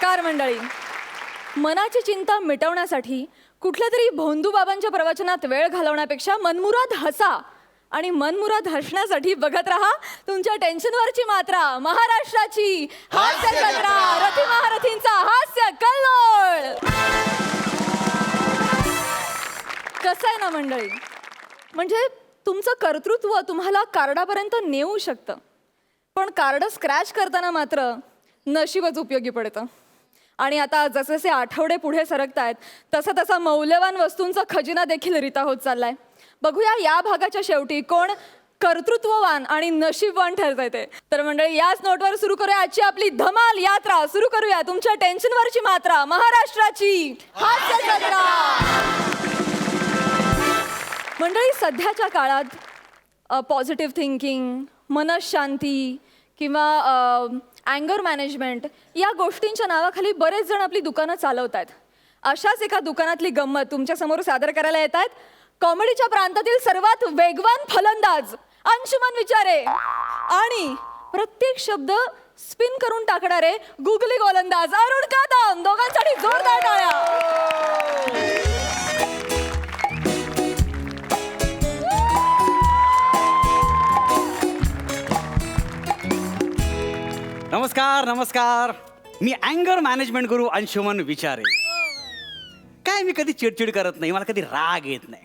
नमस्कार मंडळी. मनाची चिंता मिटवण्यासाठी कुठल्या तरी भोंदूबाबांच्या प्रवचनात वेळ घालवण्यापेक्षा मनमुराद हसा आणि मनमुराद हसण्यासाठी बघत राहा तुमच्या टेन्शनवरची मात्रा, महाराष्ट्राची हास्य जत्रा, रथी महारथींचा हास्य कल्लोळ. कसं आहे ना मंडळी, म्हणजे तुमचं कर्तृत्व तुम्हाला कार्डापर्यंत नेऊ शकतं, पण कार्ड स्क्रॅच करताना मात्र नशीबच उपयोगी पडतं. आणि आता जसे जसे आठवडे पुढे सरकत आहेत तसा तसा मौल्यवान वस्तूंचा खजिना देखील रिता होत चाललाय. बघूया या भागाच्या शेवटी कोण कर्तृत्ववान आणि नशीबवान ठरत आहे ते. तर मंडळी, याच नोटवर सुरू करूया आजची आपली धमाल यात्रा. सुरू करूया तुमच्या टेन्शनवरची मात्रा, महाराष्ट्राची हास्य जत्रा. मंडळी, सध्याच्या काळात पॉझिटिव्ह थिंकिंग, मनशांती किंवा अँगर मॅनेजमेंट या गोष्टींच्या नावाखाली बरेच जण आपली दुकानं चालवत आहेत. अशाच एका दुकानातली गंमत तुमच्यासमोर सादर करायला येत आहेत कॉमेडीच्या प्रांतातील सर्वात वेगवान फलंदाज अंशुमन विचारे आणि प्रत्येक शब्द स्पिन करून टाकणारे गुगली गोलंदाज अरुण कदम. दोघांसाठी जोरदार टाळ्या. नमस्कार नमस्कार. मी अँगर मॅनेजमेंट गुरु अंशुमन विचारे. काय मी कधी चिडचिड करत नाही, मला कधी राग येत नाही.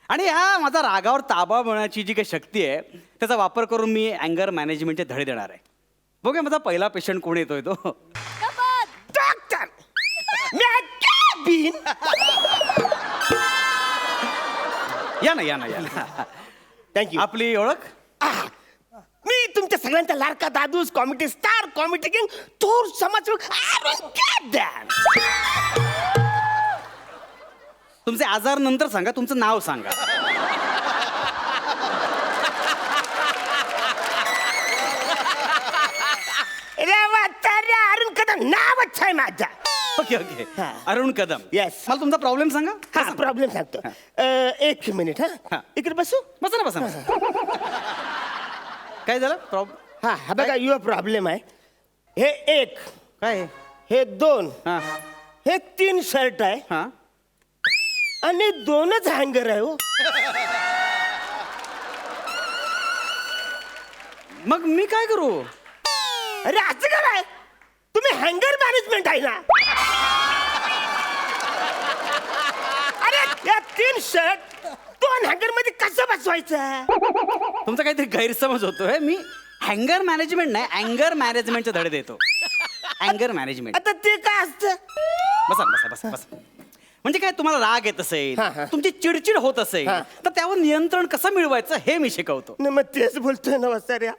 आणि ह्या माझा रागावर ताबा मिळण्याची जी काही शक्ती आहे त्याचा वापर करून मी अँगर मॅनेजमेंटचे धडे देणार आहे. बघूया माझा पहिला पेशंट कोण येतोय तो. डॉक्टर या ना. थँक्यू. आपली ओळख? मी तुमच्या सगळ्यांचा लाडका दादूस, कॉमेडी स्टार, कॉमेडी किंग, थोर समाजसेवक अरुण कदम. तुमचे आजार नंतर सांगा, तुमचं नाव सांगा. अरुण कदम नावच आहे माझा. Okay okay. हा. अरुण कदम. Yes. मला तुमचा प्रॉब्लेम सांगा. हा प्रॉब्लेम सांगतो. एक मिनिट. हा. हा इकडे बसू. बसा ना बसा ना. काय झालं प्रॉब्लेम? हा बघा, युअर प्रॉब्लेम आहे. हे एक, काय? हे दोन, हा हे 3 शर्ट आहे हा. आणि 2च हँगर आहे. हो, मग मी काय करू? अरे असं काय, तुम्ही हँगर मॅनेजमेंट आहे ना. अरे या 3 शर्ट 2 हँगर मध्ये कसं बसवायचं? तुमचा काहीतरी गैरसमज होतोय. मी हँगर मॅनेजमेंट नाही, अँगर मॅनेजमेंटचे धडे देतो. अँगर मॅनेजमेंट. आता ते काय असतं? बसा बसा बसा बसा. म्हणजे काय, तुम्हाला राग येत असेल, हा, हा. तुमची चिडचिड होत असेल, हा. तर त्यावर नियंत्रण कसं मिळवायचं हे मी शिकवतो. न मग तेच बोलतोय ना वसाऱ्या.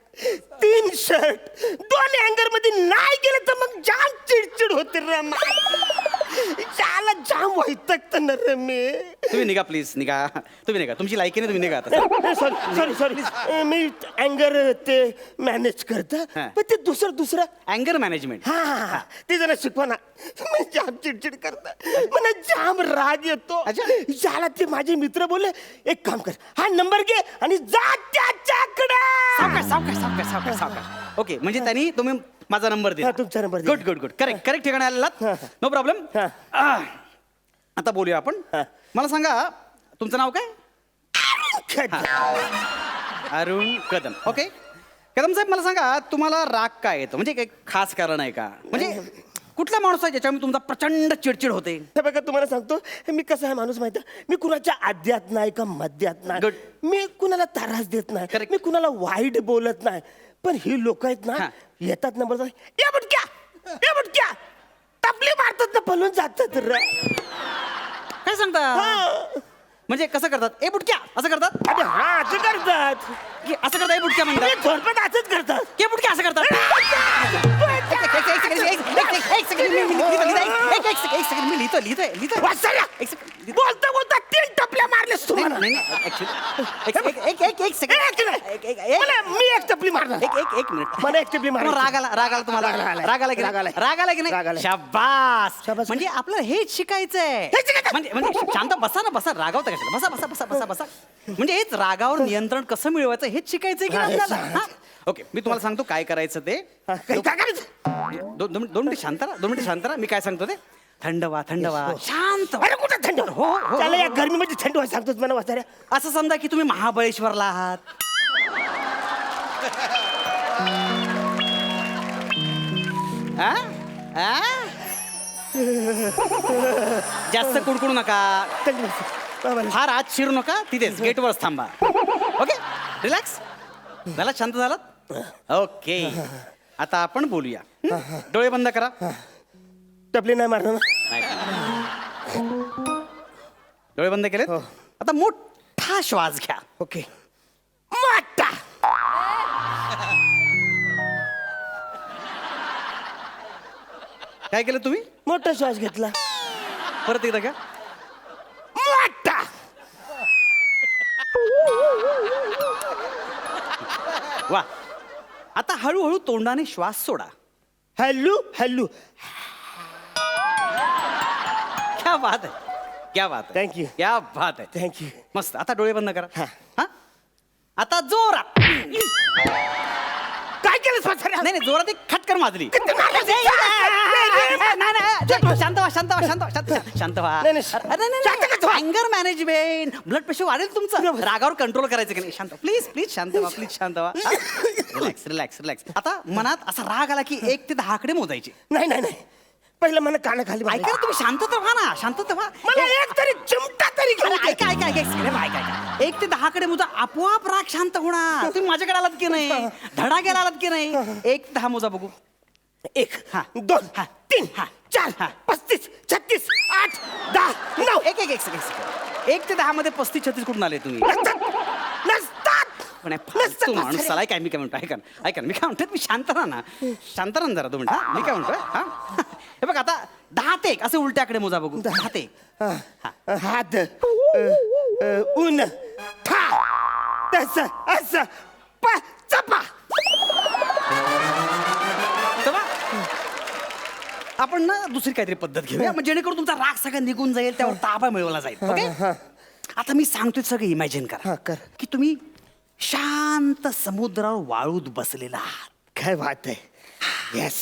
3 शर्ट 2 हँगर मध्ये नाही गेलं तर मग जाम चिडचिड होते रे. त्याला जाम वैतागत ना रे मी. तुम्ही निघा प्लीज, निघा. तुम्ही निघा, तुमची लायकी नाही, तुम्ही निघा आता. सॉरी मी अँगर ते मॅनेज करत, हा. पण ते दुसरं अँगर मॅनेजमेंट. हा ते जरा शिकवा ना. मी जाम चिडचिड करत, मला जाम राग येतो. अच्छा. ज्याला ते माझे मित्र बोलले, एक काम कर, हा नंबर घे आणि जा त्याच्याकडे. सावकाश सावकाश सावकाश सावकाश सावकाश. ओके, म्हणजे त्यांनी तुम्ही माझा नंबर दिला. हा, तुमचा number दिला. Good good good. करेक्ट ठिकाणी आलेलात. हा. No problem. हा. आता बोलूया आपण. हा. मला सांगा तुमचं नाव काय? अरुण कदम. ओके कदम साहेब, मला सांगा तुम्हाला राग काय येतो? म्हणजे काही खास कारण आहे का? म्हणजे कुठला माणूस आहे ज्याच्यामुळे तुमचा प्रचंड चिडचिड होते? हे बघा, तुम्हाला सांगतो, मी कसं आहे माणूस माहिती आहे, मी कुणाच्या आद्यात नाही का मध्यात नाही. Good. मी कुणाला त्रास देत नाही. Correct. मी कुणाला वाईट बोलत नाही. पण ही लोक आहेत ना, हा. येतात ना, बोलतात, "ए बुटक्या टपली मारतात ना, पळून जातात रे." काय सांगता? हा. म्हणजे कसं करतात? ए बुटक्या असं करतात? अरे हा, असं करतात. की असं करतात? ए बुटक्या मी म्हणतात? थोडपण असंच करतात. के बुटक्या असं करतात? मी लिहितोय. वाचायला. बोलता बोलता 3 टपल्या मारलेस तुम्हाला. एक सेकंड. मी एक टपली मारणार. एक मिनिट. मला एक टपली मारणार. राग आला तुम्हाला? राग आला की राग आलाय. नाही? शाबास. शाबास. म्हणजे आपलं हेच शिकायचंय. हेच शिकायचं. म्हणजे शांत बसा ना, बसा. रागावता कशाला? बसा. म्हणजे हेच रागावर नियंत्रण कसं मिळवायचं हेच शिकायचंय की हा, नाही हेच आपल्याला? हा? ओके मी तुम्हाला सांगतो काय करायचं ते काय करायचं? दोन मिनिट शांत राहा 2 मिनिट शांत राहा मी काय सांगतो ते थंड व्हा शांत व्हा. अरे कुठं थंड हो. त्याला या गरमीमध्ये थंड व्हायला सांगतोस मला वाचाऱ्या. असं समजा की तुम्ही महाबळेश्वरला आहात. आ? आ? जास्त कुडकुडू नका थंड व्हायचं. फार आत शिरू नका तिथेच गेटवरच थांबा. ओके रिलॅक्स झाला शांत झालात ओके आता आपण बोलूया डोळे बंद करा. टपली नाही मारणार ना? नाही. डोळे बंद केले आता मोठा श्वास घ्या. ओके मोठा काय केलं तुम्ही मोठा श्वास घेतला. परत एकदा का मोठा वा आता हळूहळू तोंडाने श्वास सोडा. Hello hello. क्या बात है क्या बात है Thank you. क्या बात है थँक्यू. मस्त आता डोळे बंद करा. हा. हा आता जोरात काय केलं वाचाऱ्या? नाही नाही जोरात एक खटकर माजली. किती मारलं? नाही, शांत व्हा. नाही, नाही, शांत का? अँगर मॅनेजमेंट ब्लड प्रेशर वाढेल तुमचं. रागावर कंट्रोल करायचं की नाही. शांत प्लीज शांत व्हा. रिलॅक्स आता मनात असा राग आला की 1 ते 10 कडे मोजायचे. नाही पहिलं मला काना खाली ऐका ना, तुम्ही शांत तर व्हा ना शांत तर व्हा. मला एक तरी चिमटा तरी घेऊ दे. ऐका 1 ते 10 कडे मोजा आपोआप राग शांत होणार. तुम्ही माझ्याकडे आलात की नाही धडाक्याला आलात की नाही 1 ते 10 मोजा बघू. 1 हा. 2 हा. 3 हा. 4 हा. 35 36 8 10 9 1 ते 10 मध्ये 35-36 कुठून आले तुम्ही. नसतात पण हे फालतू माणसाला काय मी काय म्हणतो ऐका ना मी काय म्हणतो मी शांत राहा ना जरा 2 मिनिट मी काय म्हणतोय हा हे बघ आता 10 ते 1 असे उलट्याकडे मोजा बघू 10 ते 1 हात ऊन था तस असं चपा. तेव्हा आपण ना दुसरी काहीतरी पद्धत घेऊया म्हणजे जेणेकरून तुमचा राग सगळा निघून जाईल त्यावर ताबा मिळवला जाईल. ओके आता मी सांगतोय सगळं इमॅजिन हा, करा कर. की तुम्ही शांत समुद्रावर वाळूत बसलेला आहात. काय बात आहे. येस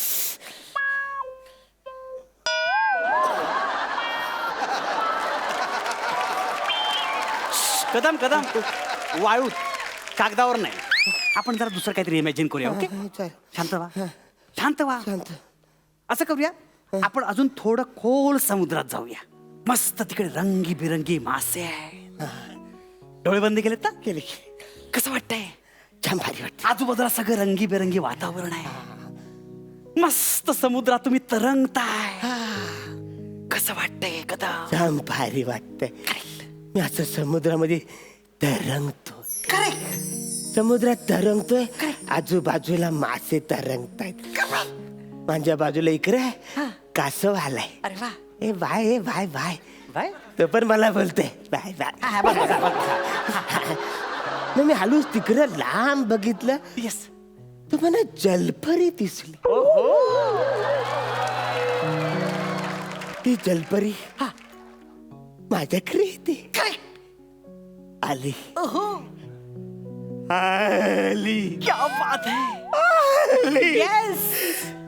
कदम वाळूत कागदावर नाही. आपण जरा दुसरं काहीतरी इमॅजिन करूया. ओके शांत व्हा शांत. असं करूया आपण अजून थोडं खोल समुद्रात जाऊया. मस्त तिकडे रंगीबिरंगी मासे आहेत. डोळे बंद केलेत ना केले कसं वाटतंय छान भारी वाटत. आजूबाजूला सगळं रंगीबेरंगी वातावरण आहे. मस्त समुद्रात तुम्ही तरंगताय कसं वाटतंय कदम. छान भारी वाटतंय. मी असं समुद्रामध्ये तरंगतो. समुद्रात तरंगतोय आजूबाजूला मासे तरंगतायत. माझ्या बाजूला इकडे कासव आलाय. अरे वा ए बाय बाय तो पण मला बोलतोय बाय मग मी हलूच तिकडं लांब बघितलं येस तर मला जलपरी दिसली. ती जलपरी माझ्याकडे येते. आली क्या बात है येस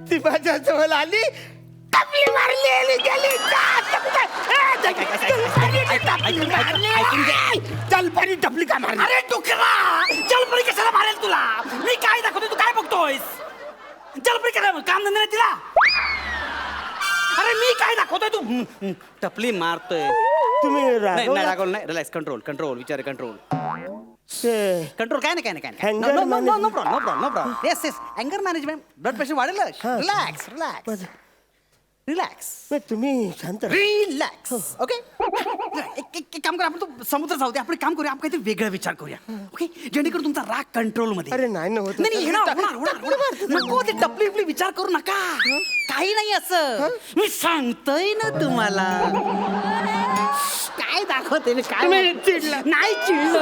ती माझ्या जवळ आली टपली मारली आणि गेली. जलपरी टपली का मारली. अरे डुकरा जलपरी कशाला मारेल तुला. मी काय दाखवतोय तू काय बघतोयस. जलपरी काय काम धंदे नाही तिला. अरे मी काय दाखवतोय तू टपली मारतोय. तुम्ही नाही रागवलं नाही रिलॅक्स कंट्रोल विचार कंट्रोल काय नाही Anger नो प्रॉब्लेम येस अँगर मॅनेजमेंट ब्लड प्रेशर वाढेल. रिलॅक्स तुम्ही शांत रिलॅक्स ओके एक काम करूया आपण तो समुद्र जाऊ दे. आपण एक काम करूया आपण काहीतरी वेगळा विचार करूया. ओके जेणेकरून तुमचा राग कंट्रोल मध्ये. अरे नाही होत. नाही होणार. नको ते टपली उपली विचार करू नका. काही नाही असं मी सांगतोय ना तुम्हाला. काय दाखवते मी काय तुम्ही चिडला. नाही चिडलं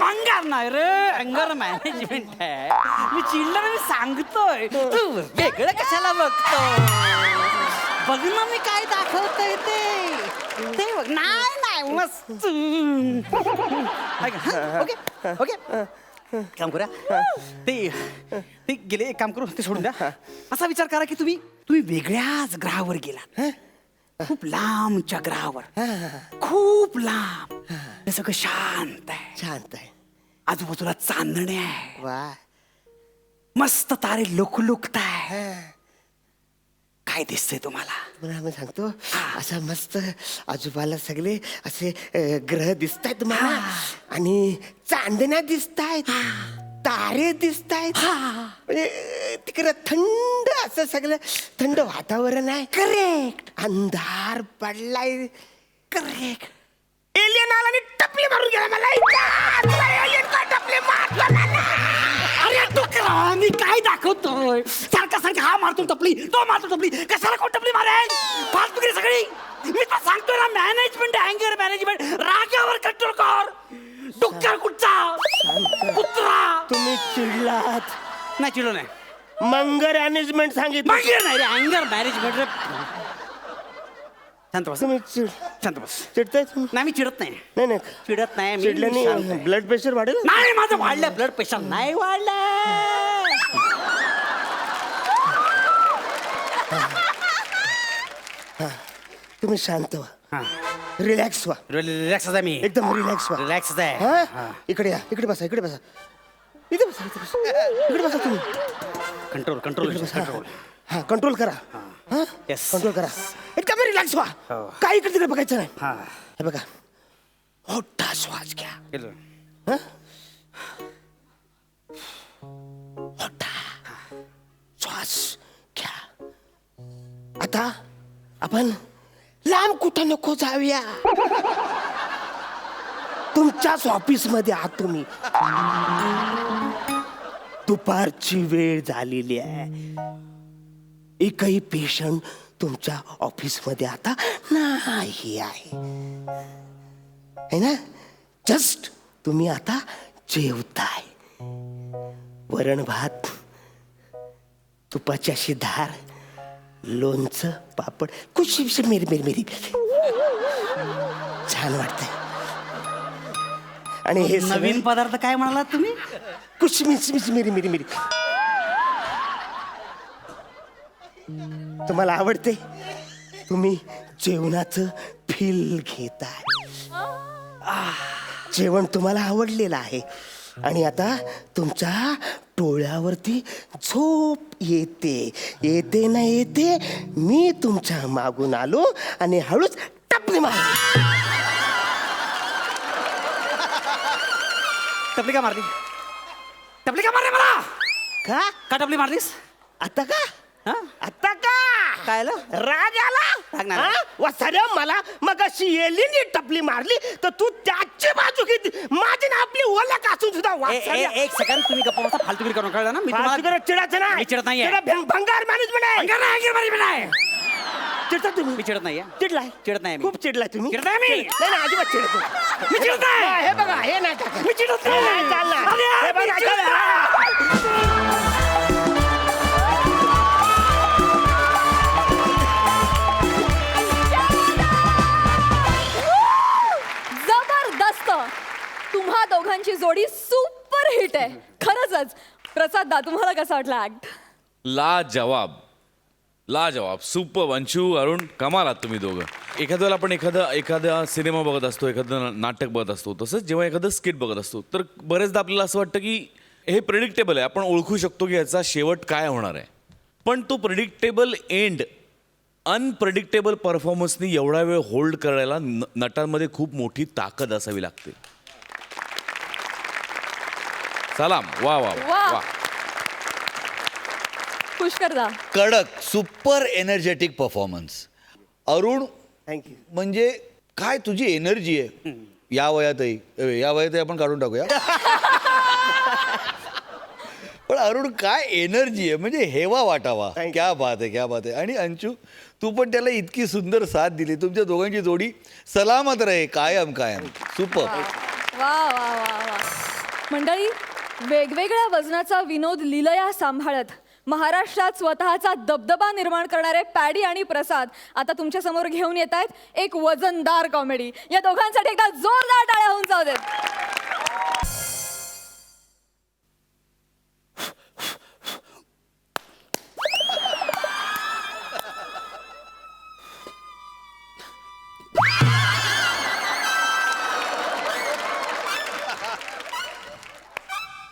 भंगार नाही रे अँगर मॅनेजमेंट आहे. मी चिडलं मी सांगतोय तू वेगळं कशाला बघतो. बघ ना मी काय दाखवतोय ते. ते बघ. नाही मस्त ऐका, ओके ओके काम करूया. ते गेले, एक काम करू, ते सोडून द्या. असा विचार करा की तुम्ही वेगळ्याच ग्रहावर गेलात, खूप लांबच्या ग्रहावर, खूप लांब. ते सगळं शांत आहे, शांत आहे. आजूबाजूला चांदणे आहे, वा. मस्त तारे लुकलुकताय. काय दिसतंय तुम्हाला? तुम्हाला मी सांगतो, असं मस्त आजूबाला सगळे असे ग्रह दिसतायत मला, आणि चांदण्या दिसतायत, तारे दिसतायत. म्हणजे तिकडे थंड असं सगळं थंड वातावरण आहे. करेक्ट. अंधार पडलाय. करेक्ट. एलियन आला आणि टपली मारून गेला मला. एलियन का टपली मारला मला? अरे तू मी काय दाखवतोय? सारखा हा मारतो टपली, तो मारतो टपली. कशाला कोण टपली मारेल? फास्ट वगैरे सगळी. मी तर सांगतोय ना, मॅनेजमेंट, अँगर मॅनेजमेंट, रागावर कंट्रोल कर. डुक्कर कुठचा कुत्रा. तुम्ही चिडलात. नाही चिडलो नाही. मंगर मॅनेजमेंट सांगितलं. नाही रे, अँगर मॅनेजमेंट. शांत बस, तुम्ही शांत बस. चिडताय तुम्ही? नाही मी चिडत नाही, नाही नाही, चिडत नाही मी, शांत चिडल्याने आहे. ब्लड प्रेशर वाढेल. नाही माझं वाढलं ब्लड प्रेशर, नाही वाढलं. तुम्ही शांत व्हा, रिलॅक्स व्हा, रिलॅक्स आहे मी, एकदम रिलॅक्स व्हा. रिलॅक्स आहे. हा? इकडे या, इकडे बसा, इकडे बसा, इथे बसा, इथे बसा, इकडे बसा तुम्ही. कंट्रोल कंट्रोल इकडे बसा. कंट्रोल. हा, कंट्रोल करा. हा, Yes. कंट्रोल करा. एकदम रिलॅक्स व्हा. हो. काय इकडे तिकडे बघायचं नाही. हा हे बघा, मोठा श्वास घ्या. केलं. हा? मोठा श्वास घ्या. आता आपण लांब कुठं नको जाऊया. तुमच्याच ऑफिस मध्ये आहात तुम्ही. दुपारची वेळ झालेली आहे. एकही पेशंट तुमच्या ऑफिस मध्ये आता नाही आहे, है ना? जस्ट तुम्ही आता जेवताय. वरण भात, तुपाची अशी धार, लोणचं, पापड, कुछ मेरी मेरी मेरी. छान वाटतंय. आणि हे नवीन पदार्थ काय म्हणालात तुम्ही? कुछ मिच मेरी मेरी मेरी. तुम्हाला आवडते? तुम्ही जेवणाचं फील घेताय. जेवण तुम्हाला आवडलेलं आहे, आणि आता तुमच्या डोळ्यावरती झोप येते ना येते. मी तुमच्या मागून आलो आणि हळूच टपली मार. टपली का मारली? टपली का मारली मला? का? का टपली मारलीस? आता का? हा? आता का? काय आलं? राग आला? राग नाही. हा? वसाऱ्या, मला मग अशी एलिनी टपली मारली तर तू त्याची बाजू घेतली, माझी ना आपली ओला कासून सुद्धा वासाऱ्या. एक सेकंड, तुम्ही गप्पा बसा, फालतूगिरी करून कळलं ना? मी तुम्हाला चिडायचं ना. मी चिडत नाहीये. भंगार मॅनेजमेंट आहे. चिडता तुम्ही? मी चिडत नाहीये. चिडलाय? चिडत नाही मी. खूप चिडलाय तुम्ही? चिडत नाही मी. नाही नाही, अजिबात चिडत नाही. मी चिडत नाही. हे बघा, हे नाही टाका. मी चिडत हे नाही. नाही चालणार. अरे, हे बघा, मी चिडत नाही. जबरदस्त. तुम्हा दोघांची जोडी सुपर हिट आहे खरंच. प्रसाद दा, तुम्हाला कसा वाटला ऍक्ट? लाजवाब, लाजवाब, सुपर. वंशू, अरुण, कमाल आहात तुम्ही दोघं. एखाद्या वेळेला आपण एखादा सिनेमा बघत असतो, एखादं नाटक बघत असतो, तसंच जेव्हा एखादं स्किट बघत असतो तर बरेचदा आपल्याला असं वाटतं की हे प्रेडिक्टेबल आहे, आपण ओळखू शकतो की याचा शेवट काय होणार आहे. पण तो प्रेडिक्टेबल एंड अनप्रेडिक्टेबल परफॉर्मन्सनी एवढा वेळ होल्ड करायला नटांमध्ये खूप मोठी ताकद असावी लागते. सलाम. वा वा वा. वा. पुष्कर दा, कडक, super energetic performance. Arun, thank you. म्हणजे काय तुझी एनर्जी आहे या वयातही आपण काढून टाकूया. पण अरुण, काय एनर्जी आहे, म्हणजे हेवा वाटावा. Thank you. क्या बात आहे, क्या बात आहे. आणि अंशू, तू पण त्याला इतकी सुंदर साथ दिली. तुमच्या दोघांची जोडी सलामत रहे कायम कायम. सुपर. वा वा वा वा. मंडळी, वेगवेगळ्या वजनाचा विनोद लीलया सांभाळत महाराष्ट्रात स्वतःचा दबदबा निर्माण करणारे पॅडी आणि प्रसाद आता तुमच्या समोर घेऊन येत आहेत एक वजनदार कॉमेडी. या दोघांसाठी एकदा जोरदार टाळ्या होऊन जाऊ देत.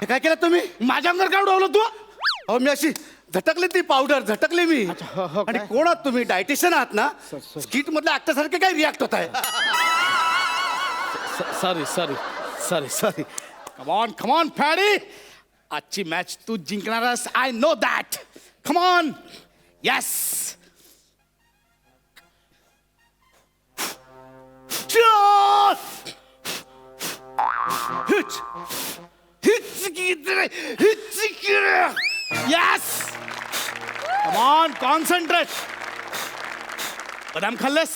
हे काय केलं तुम्ही? माझ्या अंगावर काय उडवलं तू? अहो मी अशी झटकली ती पावडर झटकली मी. आणि कोण आहात तुम्ही? डायटिशियन आहात ना? स्किट मधल्या ऍक्टर सारखे काय रिॲक्ट होत आहे? सॉरी कम ऑन फॅडी. आजची मॅच तू जिंकणारस. I know that. Come on. Yes. Yes! Come on, concentrate. बदाम खाल्लंस?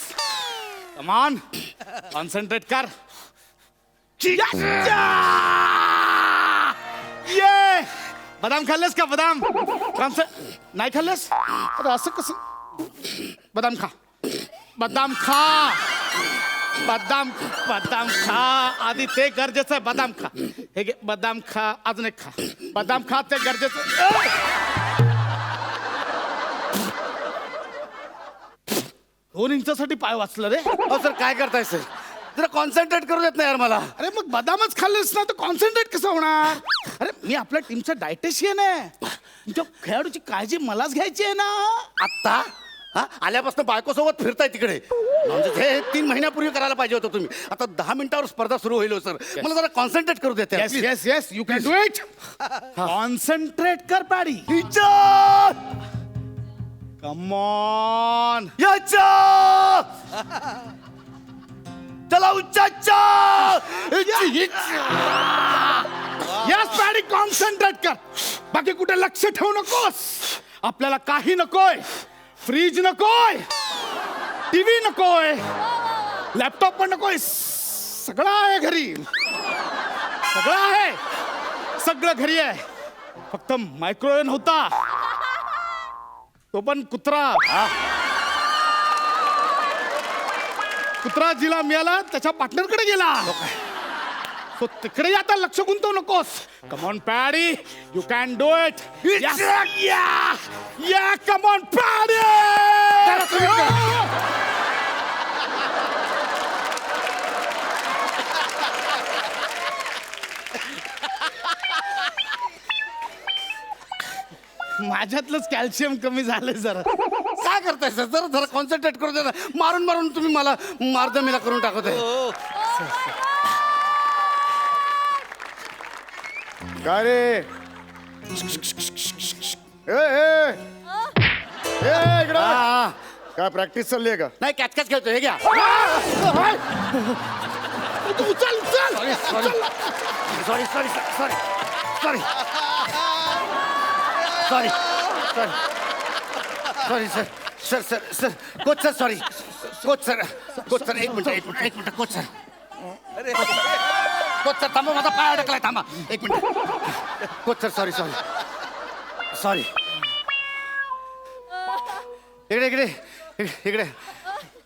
Come on, concentrate कर. ये बदाम खाल्लंस का? बदाम नाही खाल्लंस? अरे असं कसं? बदाम खा. बदाम खा. बदाम खा. आधी ते गरजेचं आहे. बदाम खा. हे घे बदाम खा. अजून एक खा. बदाम खा. ते गरजेचं. 2 इंचासाठी पाय वाचलं रे. अहो सर काय करताय सर? जरा कॉन्सन्ट्रेट करू देत नाही यार मला. अरे मग बदामच खाल्लेस ना तर कॉन्सन्ट्रेट कसं होणार? अरे मी आपल्या टीमचा डायटेशियन आहे. तुमच्या खेळाडूची काळजी मलाच घ्यायची आहे ना. आत्ता हा आल्यापासून बायकोसोबत फिरताय तिकडे. म्हणजे हे 3 महिन्यापूर्वी करायला पाहिजे होतं तुम्ही. आता 10 मिनिटावर स्पर्धा सुरू होईल हो सर. मला जरा कॉन्सन्ट्रेट करू देते. Yes you can do it. Concentrate कर पॅडी. Come on. चला उच्चाच्या. यस पॅडी कॉन्सन्ट्रेट कर. बाकी कुठे लक्ष ठेवू नकोस. आपल्याला काही नकोय. फ्रीज नकोय. टीव्ही नकोय. लॅपटॉप पण नकोय. सगळं आहे घरी. सगळं आहे. सगळं घरी आहे. फक्त मायक्रोवेव्ह नव्हता. तो पण कुत्रा. कुत्रा जिला मिळाला त्याच्या पार्टनरकडे गेला. तो तिकडे आता लक्ष गुंतवू नकोस. Come on paddy. You can do it. या कम ऑन पॅडी. माझ्यातलंच कॅल्शियम कमी झालंय जरा. काय करताय सर? जरा कॉन्सन्ट्रेट करू दे ना. मारून तुम्ही मला मारदमिला करून टाकत आहे. काय रे? ए इकडं. काय प्रॅक्टिस चालली आहे का? नाही कॅच खेळतो. हे घ्या. उचल सॉरी सर कोच सर एक minute coach sir. Coach sir थांबा. माझा पाय अडकलाय. थांबा एक मिनिट. Coach sir sorry. इकडे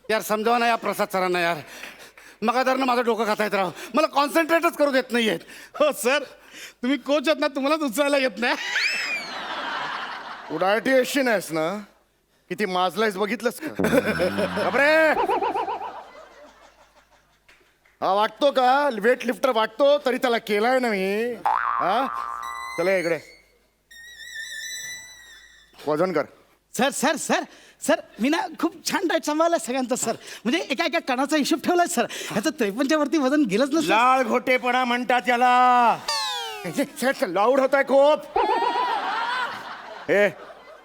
यार समजावा ना या प्रसाद सरांना यार. मगादरनं माझं डोकं खाता येत राव. मला कॉन्सन्ट्रेटच करू देत नाहीयेत. हो सर तुम्ही कोच आहेत ना तुम्हालाच उचलायला येत नाही. तू डायटिशियन आहेस ना? किती माजलायस बघितलंस का? अरे हा वाटतो का वेट लिफ्टर वाटतो तरी त्याला केलाय ना मी. हा चला इकडे वजन कर. सर सर सर सर मी ना खूप छान डाएट सांभाळला सगळ्यांचा सर. म्हणजे एका कणाचा हिशोब ठेवलाय सर. ह्याचं 53च्या वरती वजन गेलंच नसलं. लाळ घोटेपणा म्हणतात याला. लाऊड होत आहे खूप. हे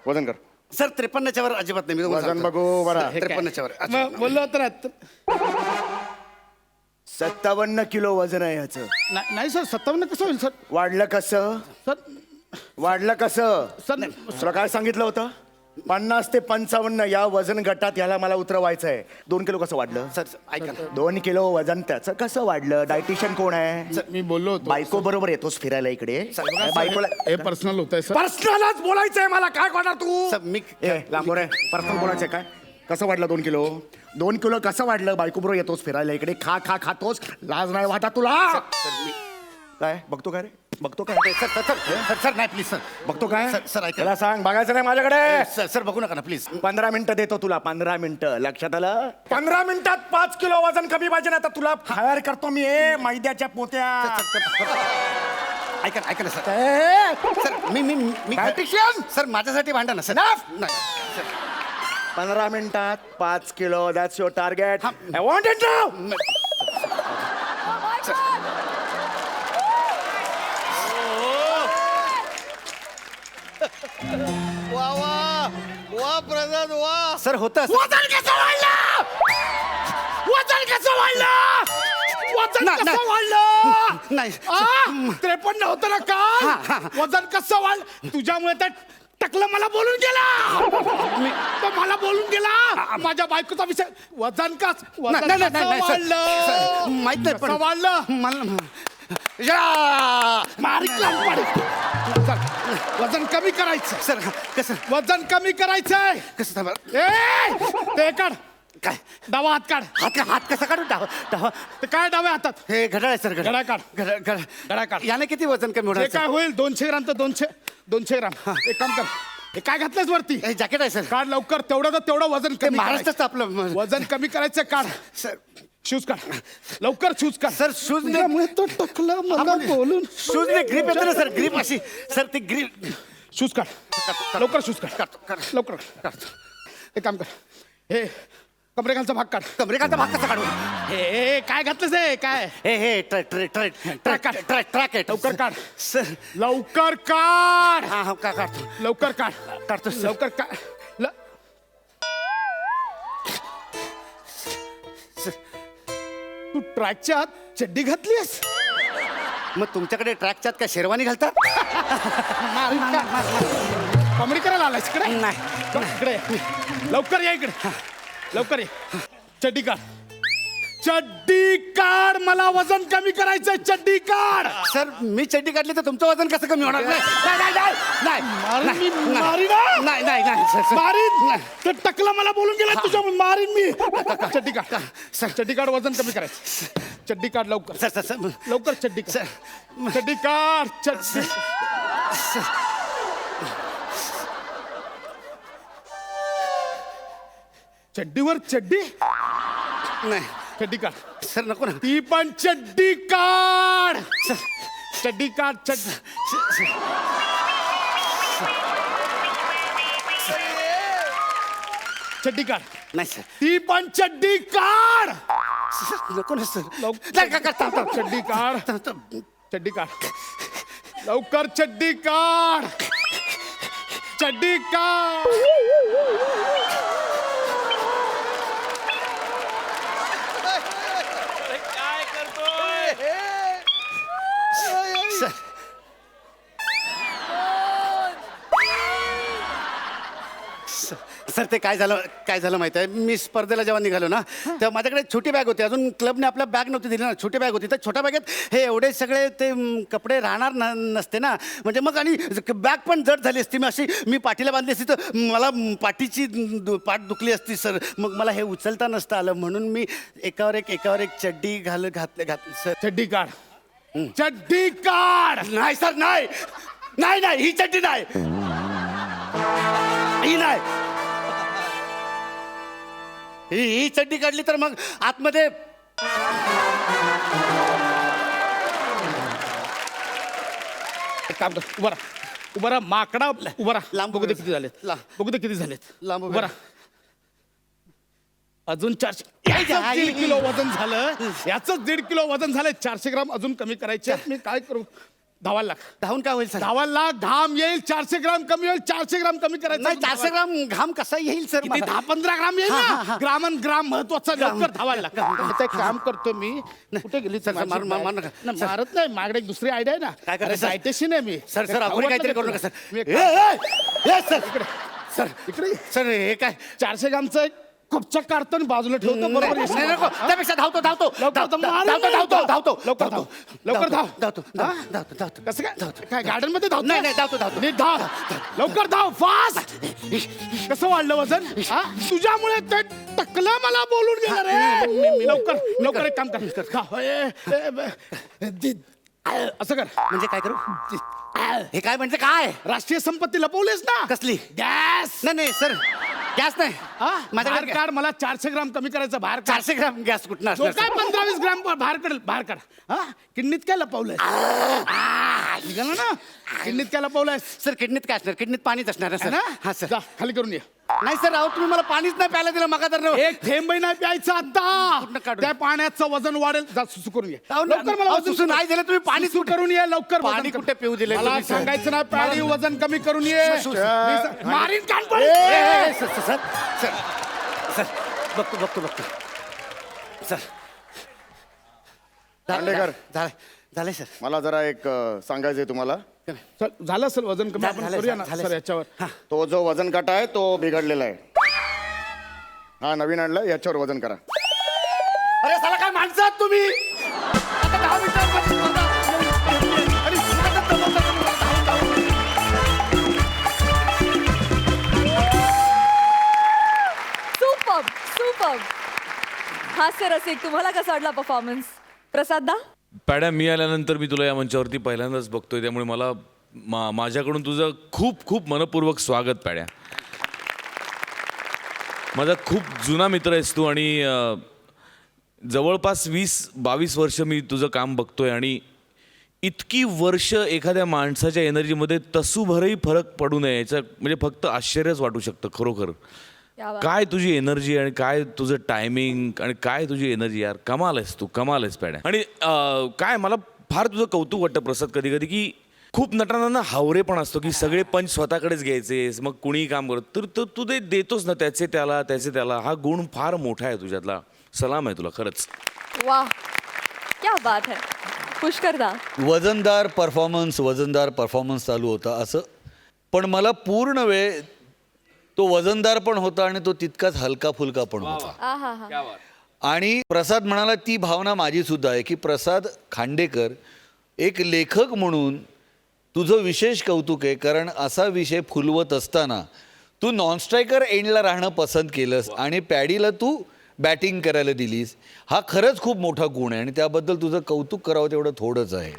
वजन कर. सर 53च्या वर अजिबात नाही. मी तुम्हाला वजन सांगतो. बघू बरा. 53च्या वर अजिबात मग बोललो तर 57 किलो वजन आहे ह्याचं. नाही सर 57 कसं होईल सर? वाढलं कसं? सर वाढलं कसं? सर तुला काय सांगितलं होतं? 50 ते 55 या वजन गटात याला मला उतरवायचं आहे. 2 किलो कसं वाढलं? सर ऐका ना 2 किलो वजन त्याचं कसं वाढलं? डायटिशियन कोण आहे? मी बोललो होतो बायको बरोबर येतोस फिरायला इकडे. बायकोला हे पर्सनल होत आहे सर. पर्सनलच बोलायचंय मला. काय करणार तू? सर मी लांबोर आहे. पर्सनल बोलायचंय काय? कसं वाढलं 2 किलो? 2 किलो कसं वाढलं? बायको बरोबर येतोस फिरायला इकडे, खातोस, लाज नाही वाटत तुला? काय बघतो काय रे? बघतो काय? सर सर सर सर नाही प्लीज सर बघतो काय? सर ऐका त्याला सांग बघायचं नाही माझ्याकडे. सर सर बघू नका ना प्लीज. 15 मिनिटं देतो तुला. 15 मिनिटं लक्षात आलं? 15 मिनिटात 5 किलो वजन कमी पाहिजे ना. तर तुला फायर करतो मी मैद्याच्या पोत्या. ऐका ना सर. सर मी Dietitian? सर माझ्यासाठी भांडा ना सर. Enough! नाही सर. 15 मिनिटात 5 किलो. That's your target. हा. I want it now. वा वा वा प्रसाद वा सर होतं असं. वजन कसं वाढलं? वजन कसं वाढलं? वजन नाही, कसं नाही. वाढलं? नाही. 53 होतं ना काल. वजन कसं वाढलं? तुझ्यामुळे तर टकलं मला बोलून गेला. तो मला बोलून गेला. माझ्या बायकोचा विषय. वजन नाही, नाही, नाही, नाही, सर. सर, माहित नाही पण कसं वाढलं? मला वजन कमी करायचं. सर कसं वजन कमी करायचंय. कसं थांबा. ते काढ. काय डावा हात काढ. हात कसा काढू डावा डावा ते काय डाव्या हातात? हे घड्याळ आहे सर घड्याळ काढ. घड्याळ घड्याळ काढ. याने किती वजन कमी जे होणार काय सर? होईल 200 ग्राम तर 200 ग्राम. एक काम कर. हे काय घातलंस वरती? हे जॅकेट आहे सर. काढ लवकर. तेवढं वजन ते कमी महाराष्ट्राचं आपलं करायचं. वजन कमी करायचं. काढ सर शूज काढ. लवकर शूज काढ. सर शूज त्यामुळे तो टकला मला बोलून. शूज ने ग्रीप येते ना सर. ग्रीप अशी सर ती ग्रीप शूज काढ. लवकर शूज काढ. लवकर एक काम कर. हे कमरेखालचा भाग काढ. कमरेखालचा भाग कसा काढू? हे काय घातलंस? हे काय? हे ट्रॅक आहे लवकर काढ. सर लवकर काढ. हा हा का काढतो लवकर काढ. काढतो सर. लवकर काढ. तू ट्रॅकच्या आत चड्डी घातलीस? मग तुमच्याकडे ट्रॅकच्यात काय शेरवानी घालतात? कॉमेडी करायला आलायस इकडे? नाही. इकडे ये. लवकर या इकडे. लवकर ये. चड्डी काढ. चड्डी काढ. मला वजन कमी करायचंय. चड्डी काढ. सर मी चड्डी काढली तर तुमचं वजन कसं कमी होणार? नाही मारीन. ते टकला मला बोलून गेला तुझ्या. मारीन मी. चड्डी काढ. चड्डी काढ. वजन कमी करायचं. चड्डी काढ लवकर. सर सर लवकर चड्डी काढ. सर चड्डी काढ. चड्डी. चड्डीवर चड्डी. नाही चड्डी काढ. सर नको ना. ती पण चड्डी काढ. चड्डी काढ. चड्डी काढ. नाही सर ती पण चड्डी काढ. नको ना सर. चड्डी काढ. चड्डी काढ. लवकर चड्डी काढ. चड्डी काढ. सर ते काय झालं माहिती आहे? मी स्पर्धेला जेव्हा निघालो ना तेव्हा माझ्याकडे छोटी बॅग होती. अजून क्लबने आपल्या बॅग नव्हती दिली ना. छोटी बॅग होती. तर छोट्या बॅगेत हे एवढे सगळे ते कपडे राहणार नसते ना. म्हणजे मग आणि बॅग पण जड झाली असती. मी पाठीला बांधली असती तर मला पाठीची पाठ दुखली असती सर. मग मला हे उचलता नसतं आलं. म्हणून मी एकावर एक चड्डी घातली सर. चड्डी काढ. चड्डी काढ. नाही सर नाही ही चड्डी नाही. ही नाही. ही चड्डी काढली तर मग आतमध्ये एक काम कर. उभा राहा. उभा राहा. माकडा उभा राहा. लांब बघू दे किती झालेत. बघू दे किती झालेत. लांब उभा राहा. अजून 400. याचंच 1.5 किलो वजन झालं. याचंच 1.5 किलो वजन झालं. 400 ग्राम अजून कमी करायचे. मी काय करू? धावायला लाग. धावून काय होईल सर? धावायला लाग. घाम येईल. 400 ग्राम कमी होईल. 400 ग्राम कमी करायचं. नाही 400 ग्राम घाम कसा येईल सर? किती 10-15 ग्राम येईल ना. ग्राम ग्राम महत्वाचं. लवकर धावायला लाग. आता एक काम करतो मी. कुठे गेली सर, सर, मार नका. नाही, मारत नाही. माझ्याकडे एक दुसरी आयडिया आहे ना. काय करायचं? डायटेशियन आहे मी. सर आपण काहीतरी करू नका सर. मी एक ए, सर इकडे. सर इकडे सर हे काय 400 ग्रामचं एक कुपचक काढतो आणि बाजूला ठेवतो बरोबर नाही, येशील. नको. त्यापेक्षा धावतो लवकर लवकर धाव. लवकर धाव. धावतो कसं काय गार्डन मध्ये धाव नाही धावतो नीट धाव लवकर धाव फास्ट कसं वाढलं वजन हा? तुझ्यामुळे ते टकलं मला बोलून गेलं रे लवकर लवकर एक काम कर धाव. असं कर म्हणजे काय करू हे काय म्हणजे काय राष्ट्रीय संपत्ती लपवलीस ना कसली गॅस नाही सर गॅस नाही बाहेर माझ्याकडे काढ मला 400 ग्राम कमी करायचं बाहेर काढ 400 ग्राम गॅस कुठं जो असणार काय सर? 15-20 ग्राम बाहेर काढ हा किडनीत काय लपवलंय निघालं ना किडनीत काय लपवलंय सर किडनीत काय असणार किडनीत पाणीच असणार आहे, सर हा सर जा खाली करून ये नाही सर अहो तुम्ही मला पाणीच नाही प्यायला दिलं मगा तर एक थेंबही नाही प्यायचं कुठनं आता काढू? त्या पाण्याचं वजन वाढेल जा सुसू करून ये अहो, लवकर मला अहो, वजन सुसू नाही दिलं तुम्ही पाणी सुसू करून ये लवकर पाणी वजन कमी. कुठे पिऊ दिलंय मला तुम्ही, सर? सांगायचं ना पाणी वजन कमी करून ये मारीन कान पण. सर सर सर सर बघतो सर दांडेकर. झालंय सर मला जरा एक सांगायचंय तुम्हाला चल, झालं असेल वजन कमी आपण झालंय, करूया ना झालंय, सर सर. याच्यावर तो जो वजन काटा आहे तो बिघडलेला आहे हा नवीन आणलाय याच्यावर वजन करा अरे साला काय माणसं आहात तुम्ही आता 10 मिनिटांमध्ये स्पर्धा. आणि आता सुपर हास्य रसिक तुम्हाला कसा वाटला परफॉर्मन्स प्रसाद दा पॅड्या मी आल्यानंतर मी तुला या मंचावरती पहिल्यांदाच बघतोय त्यामुळे मला माझ्याकडून तुझं खूप खूप मनपूर्वक स्वागत पॅड्या माझा खूप जुना मित्र आहेस तू आणि जवळपास 20-22 वर्ष मी तुझं काम बघतोय आणि इतकी वर्ष एखाद्या माणसाच्या एनर्जीमध्ये तसूभरही फरक पडू नये याचं म्हणजे फक्त आश्चर्यच वाटू शकतं खरोखर क्या बात. काय तुझी एनर्जी आणि काय तुझं टायमिंग आणि काय तुझी एनर्जी यार कमाल आहेस तू कमाल आहेस पॅड्या आणि काय मला फार तुझं कौतुक वाटतं प्रसाद कधी कधी की खूप नटांना ना हावरे पण असतो की सगळे पंच स्वतःकडेच घ्यायचे मग कुणीही काम करत तर तू ते देतोस ना त्याचे त्याला हा गुण फार मोठा आहे तुझ्यातला सलाम आहे तुला खरंच वाह क्या बात है पुष्कर दा वजनदार परफॉर्मन्स चालू होता असं पण मला पूर्ण वेळ तो वजनदार पण होता आणि तो तितकाच हलका फुलका पण होता आहा हा आणि प्रसाद म्हणाला ती भावना माझी सुद्धा आहे की प्रसाद खांडेकर एक लेखक म्हणून तुझं विशेष कौतुक आहे कारण असा विषय फुलवत असताना तू नॉनस्ट्रायकर एंडला राहणं पसंत केलंस आणि पॅडीला तू बॅटिंग करायला दिलीस हा खरंच खूप मोठा गुण आहे आणि त्याबद्दल तुझं कौतुक करावं तेवढं थोडंच आहे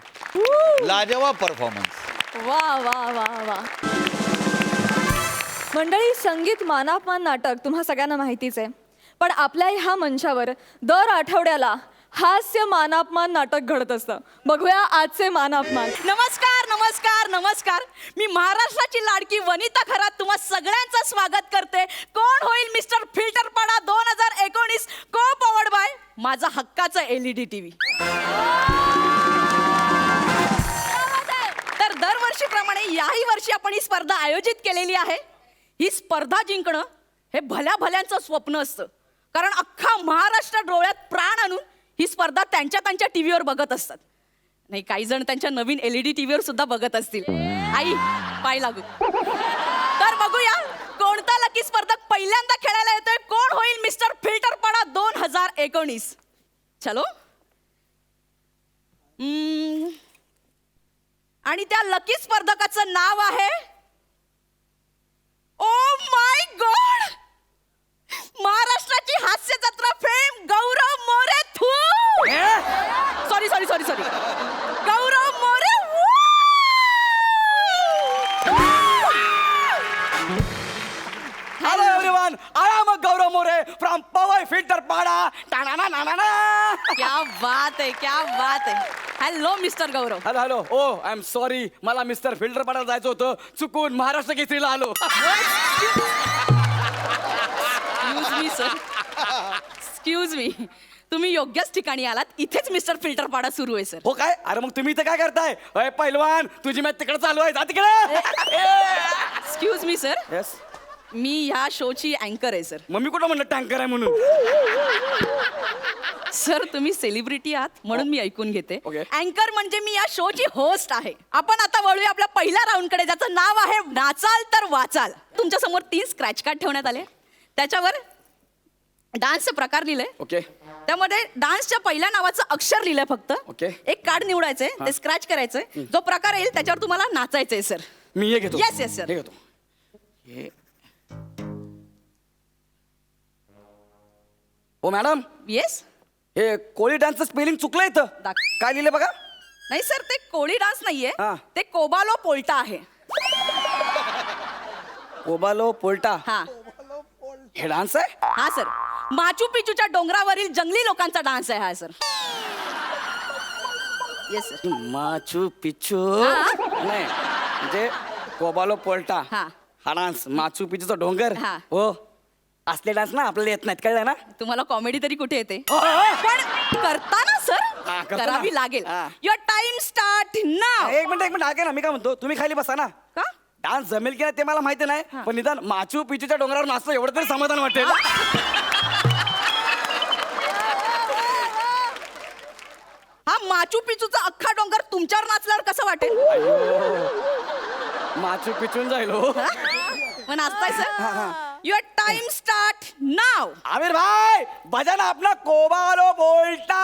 लाजवाब परफॉर्मन्स वा वा वा वा मंडळी संगीत मानापमान नाटक तुम्हा सगळ्यांना माहितीच आहे पण आपल्या ह्या मंचावर दर आठवड्याला हास्य मानापमान नाटक घडत असतं बघूया आजचे मानापमान नमस्कार नमस्कार नमस्कार मी महाराष्ट्राची लाडकी वनिता खरात तुम्हा सगळ्यांचं स्वागत करते कोण होईल मिस्टर फिल्टरपाडा 2019 को पॉवर्ड बाय माझा हक्काचा LED TV तर दरवर्षीप्रमाणे याही वर्षी आपण ही स्पर्धा आयोजित केलेली आहे ही स्पर्धा जिंकणं हे भल्या भल्यांचं स्वप्न असतं कारण अख्खा महाराष्ट्र डोळ्यात प्राण आणून ही स्पर्धा त्यांच्या टीव्हीवर बघत असतात नाही काही जण त्यांच्या नवीन LED टीव्हीवर सुद्धा बघत असतील आई पाय लागू तर बघूया कोणता लकी स्पर्धक पहिल्यांदा खेळायला येतोय कोण होईल मिस्टर फिल्टरपाडा 2019 चलो आणि त्या लकी स्पर्धकाचं नाव आहे ओ माय गॉड महाराष्ट्राची हास्य जत्रा फेम गौरव मोरे थू sorry Gaurav More hello everyone I am Gaurav More from Powai filter Pada क्या बात है हॅलो मिस्टर गौरव हॅलो ओ आय एम सॉरी मला मिस्टर फिल्टर पाडायला जायचं होतं चुकून महाराष्ट्र केसरीला आलो एक्सक्यूज मी तुम्ही योग्यच ठिकाणी आलात इथेच मिस्टर फिल्टरपाडा सुरू आहे सर हो काय अरे मग तुम्ही इथं काय करताय अय पहिलवान तुझी मॅच तिकडे चालू आहे जा तिकडे एक्सक्यूज मी सर येस मी ह्या शोची अँकर आहे सर. मग मी कुठं म्हणलं टँकर आहे म्हणून. सर तुम्ही सेलिब्रिटी आहात म्हणून मी ऐकून घेते. Okay. अँकर म्हणजे मी या शोची होस्ट आहे. आपण आता वळूया आपल्या पहिल्या राऊंड कडे, ज्याचं नाव आहे नाचाल तर वाचाल. तुमच्या समोर 3 स्क्रॅच कार्ड ठेवण्यात आले. त्याच्यावर डान्सचे प्रकार लिहिले. ओके. त्यामध्ये डान्सच्या पहिल्या नावाचं अक्षर लिहिलंय फक्त. Okay. एक कार्ड निवडायचंय, ते स्क्रॅच करायचंय. जो प्रकार येईल त्याच्यावर तुम्हाला नाचायचंय सर. मी हे घेतो. Yes, yes, sir. हे घेतो. हे हो मॅडम, येस. हे कोळी डान्सचं स्पेलिंग चुकलं इथं. काय लिहिलं बघा. नाही सर, ते कोळी डान्स नाहीये, हा. ते कोबालो पोल्टा आहे. कोबालो पोल्टा. हा हे डान्स आहे. हा सर, माचू पिचूच्या डोंगरावरील जंगली लोकांचा डान्स आहे हा sir. Yes sir. Machu Picchu हा. नाही म्हणजे कोबालो पोल्टा हा. हा डान्स. माचू पिचूचा डोंगर. हा. हो, असले डान्स ना आपल्याला येत नाहीत, कळलं ना. तुम्हाला कॉमेडी तरी कुठे येते, हो, हो. पण करताना सर हा, करतो ना. करावी लागेल. हा. युअर टाइम स्टार्ट नाव. एक मिनिट ऐका ना, मी काय म्हणतो, तुम्ही खाली बसा ना. का? डान्स जमेल की नाही ते मला माहिती नाही, पण निदान माचू पिचूच्या डोंगरावर नाचतो एवढं तरी समाधान वाटेल. हा माचू पिचूचा अख्खा डोंगर तुमच्यावर नाचल्यावर कसं वाटेल? माचू पिचून जाईल हो. मग नाचताय सर. युअर टाइम स्टार्ट नाव. आमिर भाई बजा ना अपना कोबालो बोलता.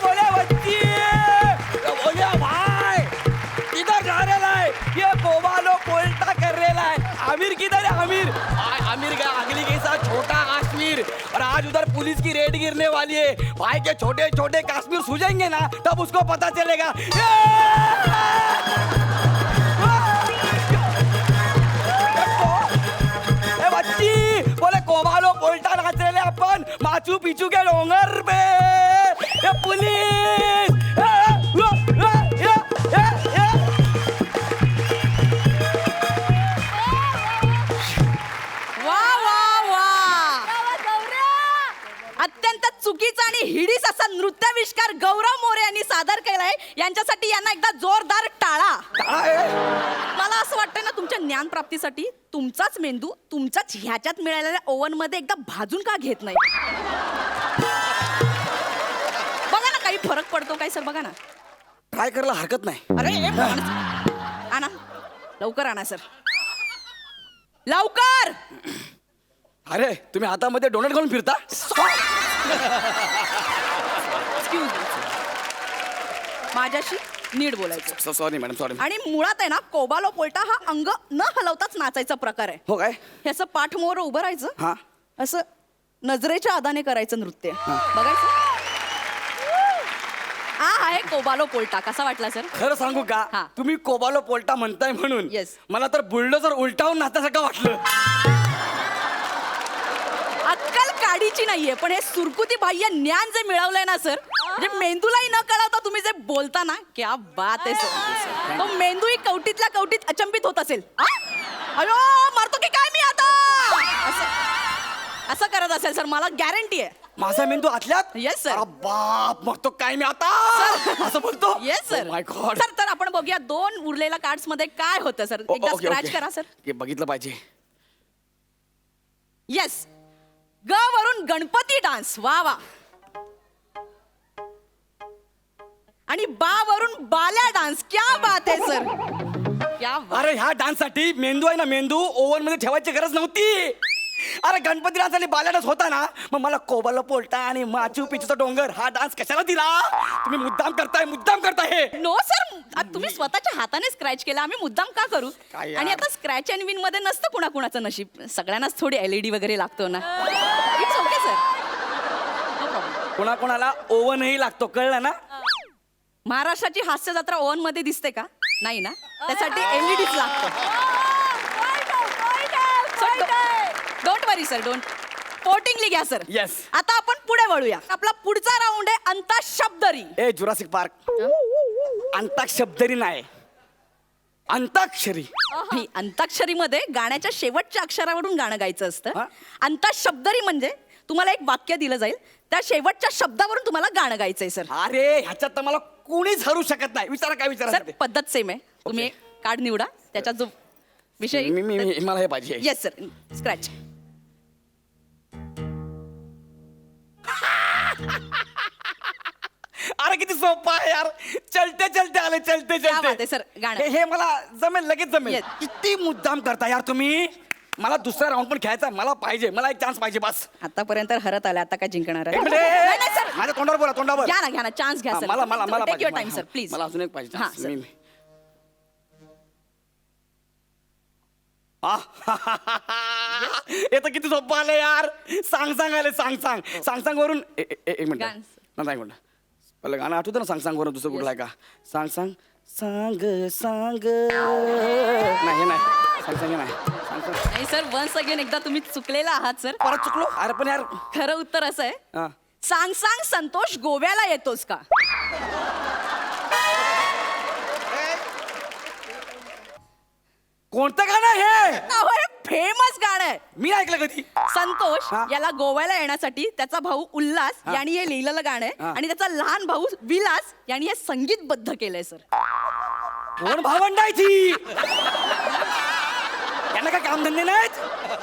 बोले बच्ची, बोले भाई किधर जा रहा है, ये कोबालो बोलता कर रहा है. आमिर किधर है आमिर? आमिर का अगली के साथ छोटा काश्मीर, और आज उधर पुलिस की रेड गिरने वाली है. भाई के छोटे छोटे काश्मीर सूझेंगे ना तब उसको पता चलेगा. बच्ची बोले कोबालो पोल्टा नाच रहे अपन माचू पिचू के डोंगर पे. ये पुलिस. वा वा वा, अत्यंत चुकीचा आणि हिडीस असा नृत्याविष्कार गौरव मोरे यांनी सादर केलाय. यांच्यासाठी यांना एकदा जोरदार टाळा. मला असं वाटतं ना, तुमच्या ज्ञान प्राप्तीसाठी तुमचाच मेंदू तुमच्याच ह्याच्यात मिळालेल्या ओव्हन मध्ये एकदा भाजून का घेत नाही? बघा ना काही फरक पडतो काय सर, बघा ना. ट्राय करायला हरकत नाही. अरे हे आणा लवकर, आणा सर लवकर. अरे तुम्ही हातामध्ये डोनट घालून फिरता. Excuse me. माझ्याशी नीट बोलायचं. Sorry madam, sorry. आणि मुळात आहे ना, कोबालो पोल्टा हा अंग न हलवताच नाचायचा प्रकार आहे. हो काय? हे असं पाठ मोर उभं राहायचं, हा. असं नजरेच्या आदाने करायचं नृत्य. बघायचं. हा आहे कोबालो पोल्टा. कसा वाटला सर? खरं सांगू का, हा. तुम्ही कोबालो पोल्टा म्हणताय म्हणून Yes. मला तर बुलडोझर उलटावून नाचण्यासारखं वाटलं. अक्कल काडीची नाहीये, पण हे सुरकुती बाह्य ज्ञान जे मिळवलंय ना सर, म्हणजे मेंदूलाही न कळवता तुम्ही जे बोलता ना, क्या बात आहे सर. तो मेंदूही कवटीतल्या कवटीत अचंबित होत असेल. अयो मारतो की काय मी आता, असं करत असेल सर, मला गॅरंटी आहे. माझा मेंदू आतल्यात. Yes, sir. अरे बाप, मग तो काय मी आता असं बोलतो. Yes sir. My god. Sir तर आपण बघूया 2 उरलेल्या कार्ड्स मध्ये काय होतं सर. एकदा स्क्रॅच करा सर. बघितलं पाहिजे. येस, ग वरून गणपती डान्स. वा वा. आणि बा वरून बाल्या डान्स. क्या बात आहे सर, क्या बात. अरे ह्या डान्स साठी मेंदू आहे ना, मेंदू ओव्हन मध्ये ठेवायची गरज नव्हती. अरे गणपती डान्स आणि बाल्या डान्स होता ना, मग मला कोबालो पोल्टा आणि माचू पिचूचा डोंगर हा डान्स कशाला दिला? तुम्ही मुद्दाम करताय. नो सर, तुम्ही स्वतःच्या हाताने स्क्रॅच केला, आम्ही मुद्दाम का करू? काय यार? आणि आता स्क्रॅच अँड विन मध्ये नसतं कुणाकुणाचं नशीब, सगळ्यांनाच थोडी LED वगैरे लागतो ना. It's okay sir, no problem. कोणाकोणाला ओव्हनही लागतो, कळलं ना. महाराष्ट्राची हास्य जत्रा ओव्हन मध्ये दिसते का? नाही ना, त्यासाठी LEDच लागतं. Don't worry sir, don't. पोटिंगली घ्या सर. Yes. आता आपण पुढे वळूया. आपला पुढचा राऊंड आहे अंताशब्दरी. ए जुरासिक पार्क. अंताक्षरी नाही, अंताक्षरी. ही अंताक्षरीमध्ये गाण्याच्या शेवटच्या अक्षरावरून गाणं गायचं असतं. हा? अंताशब्दरी म्हणजे तुम्हाला एक वाक्य दिलं जाईल, त्या शेवटच्या शब्दावरून तुम्हाला गाणं गायचंय सर. अरे ह्याच्यात तर मला कोणीच हरू शकत नाही. विचारा काय सर विचारा पद्धत सेम आहे. तुम्ही एक कार्ड निवडा त्याच्यात जो विषय मला हे पाहिजे. Yes sir. स्क्रॅच. अरे किती सोपं आहे यार. चलते चलते आले चलते क्या बात आहे चलते. सर, गाणं. हे मला जमेल, लगेच जमेल. Yes. किती मुद्दाम करता यार तुम्ही. मला दुसरा राऊंड पण खेळायचा आहे. मला पाहिजे, मला एक चान्स पाहिजे बस. आतापर्यंत हरत आला, आता काय जिंकणार आहे? एक मिनिट. नाही, नाही, सर. माझ्या तोंडावर बोला, तोंडावर. घ्या ना चान्स घ्या हा, सर. मला मला मला टेक युअर पाहिजे. Time sir please. मला अजून एक पाहिजे हा, chance. सर. हे तर किती सोपं आलं यार. सांग सांग आले, सांग सांग. सांग सांग वरून एक मिनिट. गाणं. नाही, एक मिनिट. पहिलं गाणं आठवतं ना, सांग सांग वरून दुसरं कुठलं आहे का? सांग सांग सांग सांग. नाही हे नाही. सांग सांग हे नाही. सांग सांग. नाही सर, वन्स अगेन एकदा तुम्ही चुकलेला आहात सर. परत चुकलो. अरे पण यार. खरं उत्तर असं आहे, हा. सांग सांग संतोष गोव्याला येतोस का? कोणतं गाणं हे? फेमस गाणं आहे. मी ऐकलं कधी. संतोष हा. याला गोव्याला येण्यासाठी त्याचा भाऊ उल्हास हा. यांनी हे लिहिलेलं गाणं आहे हा. आणि त्याचा लहान भाऊ विलास यांनी हे संगीतबद्ध केलंय सर. कोण भावंडायची? यांना काय कामधंदे नाहीत?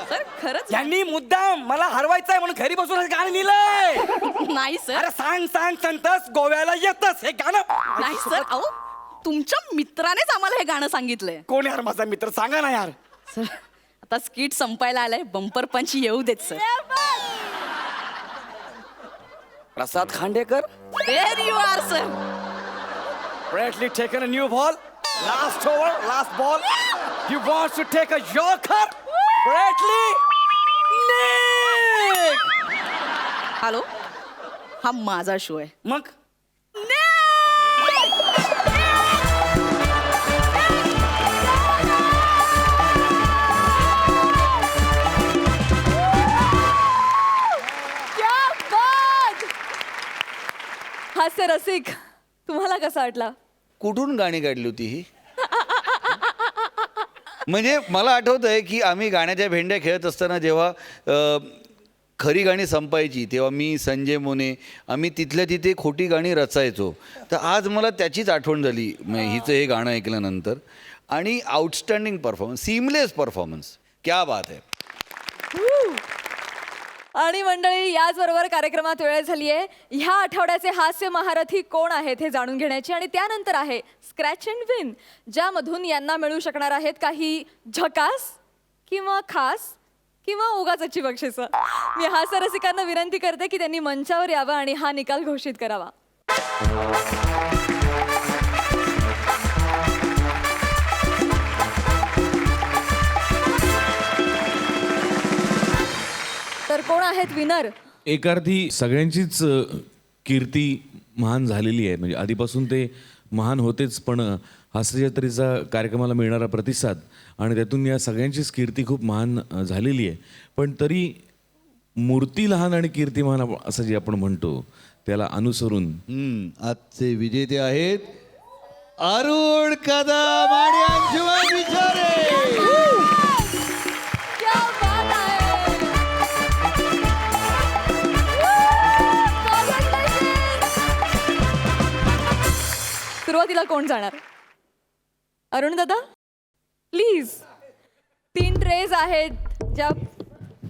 सर खरंच यांनी मुद्दाम मला हरवायचंय म्हणून घरी बसून हे गाणं लिहिलंय. नाही सर. अरे सांग सांग संतस गोव्याला येतस हे गाणं. नाही सर, अहो तुमच्या मित्रानेच आम्हाला हे गाणं सांगितलंय. कोण यार माझा मित्र? सांगा ना यार. सर आता स्किट संपायला आलाय, बंपर पंच येऊ देत sir. Prasad Khandekar. There you are sir. Bradley taken a new ball. Last over, last ball. He wants to take a yorker. Bradley. Nick. Hello, हा माझा शो आहे. मग क्या बात! हास्य रसिक, तुम्हाला कसा वाटला? कुठून गाणी काढली होती ही? म्हणजे मला आठवत आहे की आम्ही गाण्याच्या भेंड्या खेळत असताना जेव्हा खरी गाणी संपायची तेव्हा मी, संजय मोने आम्ही तिथल्या तिथे खोटी गाणी रचायचो. तर आज मला त्याचीच आठवण झाली हिचं हे गाणं ऐकल्यानंतर. आणि आउटस्टँडिंग परफॉर्मन्स, सीमलेस परफॉर्मन्स, क्या बात आहे. आणि मंडळी, याचबरोबर कार्यक्रमात वेळ झाली आहे ह्या आठवड्याचे हास्य महारथी कोण आहेत हे जाणून घेण्याची. आणि त्यानंतर आहे स्क्रॅच अँड विन, ज्यामधून यांना मिळू शकणार आहेत काही झकास किंवा खास किंवा उगाचची बक्षिसं. मी हास्य रसिकांना विनंती करते की त्यांनी मंचावर यावं आणि हा निकाल घोषित करावा. तर कोण आहेत विनर? एकार्थी सगळ्यांचीच कीर्ती महान झालेली आहे. म्हणजे आधीपासून ते महान होतेच, पण हास्यजत्रेचा कार्यक्रमाला मिळणारा प्रतिसाद आणि त्यातून या सगळ्यांचीच कीर्ती खूप महान झालेली आहे. पण तरी मूर्ती लहान आणि कीर्ती महान असं जे आपण म्हणतो त्याला अनुसरून आजचे विजेते आहेत अरुण कदम आणि अंशुमन विचारे. क्या बात आहे! सुरुवातीला कोण जाणार? अरुण दादा प्लीज. 3 ट्रेज आहेत, ज्या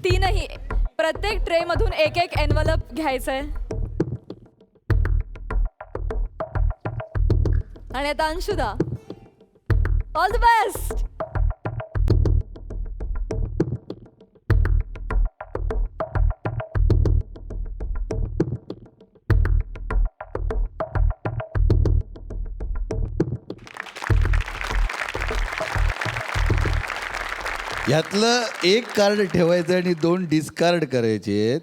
तीनही प्रत्येक ट्रे मधून एक एक एनवलप घ्यायचंय. आणि आता अंशुदा, ऑल द बेस्ट. यातलं एक कार्ड ठेवायचं आणि 2 डिस्कार्ड करायचे आहेत,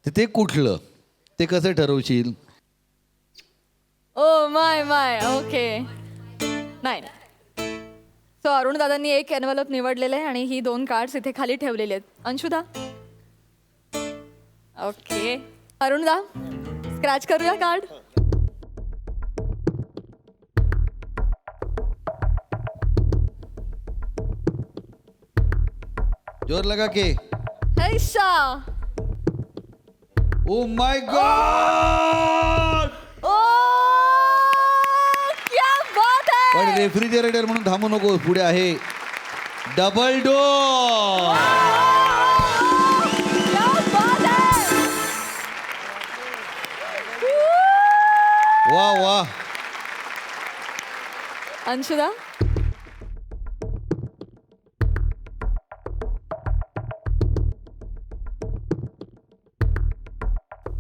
तर ते कुठलं, ते कसं ठरवशील? Oh my my, okay. नाही. सो अरुण दादांनी एक एनवलप निवडलेलं आहे आणि ही 2 कार्ड्स इथे खाली ठेवलेले आहेत. अंशुदा, ओके. अरुणदा, स्क्रॅच करूया कार्ड. जोर लगा के. हैशा. Oh my God. ओ क्या बात पण है. रेफ्रिजरेटर म्हणून थांबू नको, पुढे आहे डबल डोर. क्या बात है. वा वा. अंशुदा,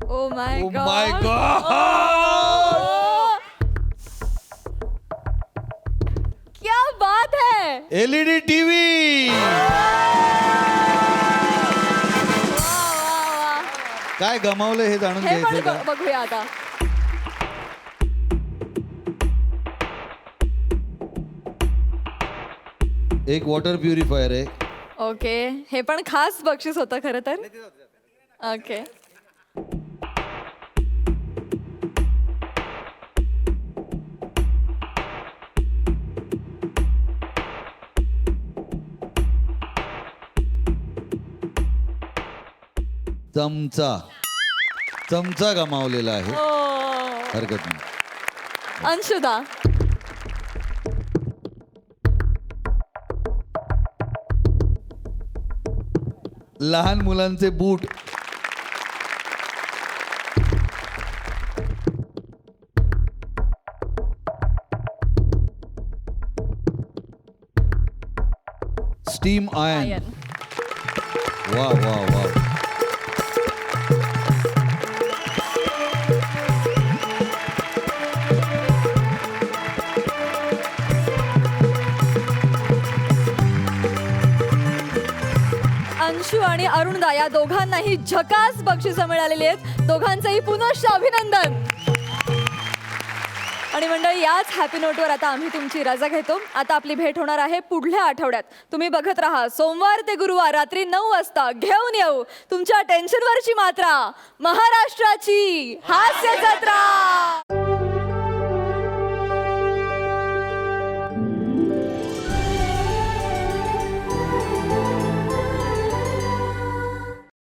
oh my oh god. My god. क्या बात है. LED TV. काय गमावलं हे जाणून हे पण घ्यायचं का? बघूया आता. एक वॉटर प्युरिफायर आहे. ओके, हे पण खास बक्षीस होतं खरं तर. ओके, चमचा गमावलेला आहे. ओ, हरकत नाही. अंशुदा, लहान मुलांचे बूट. Steam ion. आयन. वा वा वा. अंशू आणि अरुणदा या दोघांनाही झकास बक्षिसं मिळालेली आहेत. दोघांचंही पुनश्च अभिनंदन. आणि मंडळी, याच हॅपी नोटवर आता आम्ही तुमची रजा घेतो. आता आपली भेट होणार आहे पुढल्या आठवड्यात. तुम्ही बघत राहा सोमवार ते गुरुवार रात्री 9 वाजता घेऊन येऊ तुमच्या टेन्शनवरची मात्रा, महाराष्ट्राची हास्य जत्रा.